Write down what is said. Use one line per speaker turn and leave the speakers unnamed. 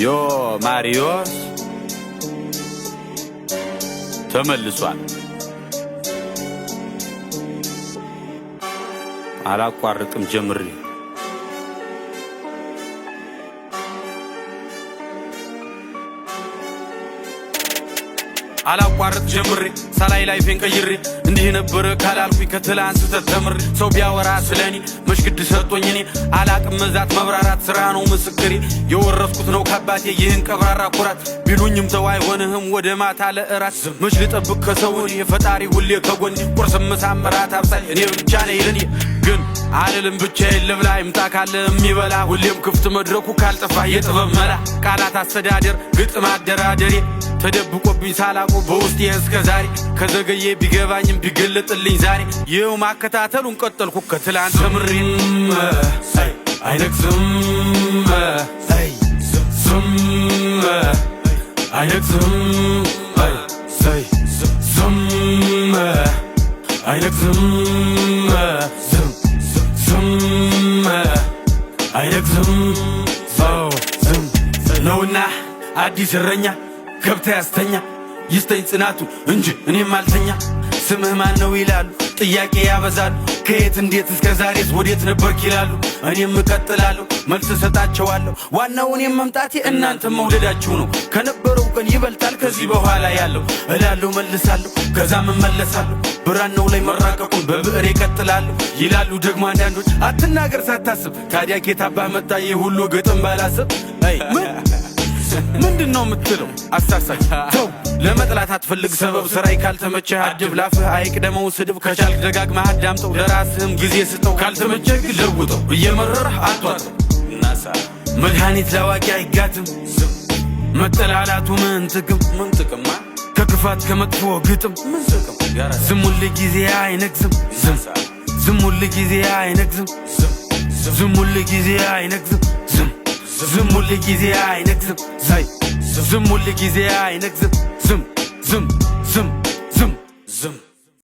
ዮ ማሪዮስ ተመልሷል። አላቋርጥም ጀምሪ አላቋርጥ ጀምሪ ሳላይ ላይፌን ቀይሪ እንዲህ ነበር ካላልኩኝ ከትላንት ተተምሪ ሰው ቢያወራ ስለኔ መሽግድ ሰጥቶኝ እኔ አላቅም መዛት መብራራት ስራ ነው ምስክሬ የወረስኩት ነው ከአባቴ ይህን ቀብራራ ኩራት ቢሉኝም ተው አይሆንህም ወደ ማታ ለእራት መች ልጠብቅ ከሰው የፈጣሪ ሁሌ ከጎኔ ቁርስ ምሳም እራት አብሳይ እኔ ብቻ ነኝ ለኔ ግን አልልም ብቻዬን ልብላ ይምጣ ካለ የሚበላ ሁሌም ክፍት መድረኩ ካልጠፋ የጥበብ መላ ቃላት አስተዳደር ግጥም አደራደሬ ተደብቆብኝ ሳላቆ በውስጤ እስከ ዛሬ ከዘገየ ቢገባኝም ቢገለጥልኝ ዛሬ ይኸው ማከታተሉን ቀጠልኩ ከትላንት ተምሬ አይነግዝም ዝም አይነግዝም ዝም አይነግዝም ዝም አይነግዝም ዝም ነውና አዲስ እረኛ ገብታ ያስተኛ ይስተኝ ጽናቱ እንጂ እኔም አልተኛ ስምህ ማን ነው ይላሉ ጥያቄ ያበዛሉ ከየት እንዴት እስከ ዛሬስ ወዴት ነበርክ ይላሉ እኔም እቀጥላለሁ መልስ ሰጣቸዋለሁ ዋናው እኔም መምጣቴ እናንተ መውደዳችሁ ነው ከነበረው ቀን ይበልጣል ከዚህ በኋላ ያለው እላለሁ መልሳለሁ ከዛም እመለሳለሁ ብራናው ላይ መራቀቁን በብዕር ይቀጥላለሁ ይላሉ ደግሞ አንዳንዶች አትናገር ሳታስብ ታዲያ ኬታባ መጣ የሁሉ ግጥም ባላስብ ምንድነው የምትለው አሳሳች ተው ለመጥላት አትፈልግ ሰበብ ስራይ ካልተመቸህ አድብ ላፍህ አይቅደመው ስድብ ከቻልክ ደጋግመህ አዳምጠው ለራስህም ጊዜ ስጠው ካልተመቸህ ለውጠው እየመረረህ አትዋጠው መድኃኒት ላዋቂ አይጋትም መጠላላቱ ምን ጥቅም ከክፋት ከመጥፎ ግጥም ዝም ሁል ጊዜ አይነግዝም ዝም ሁል ጊዜ አይነግዝም ዝም ሁል ጊዜ አይነግዝም ዝም ሁል ጊዜ አይነግዝም ዝም ሁል ጊዜ አይነግዝም ዝም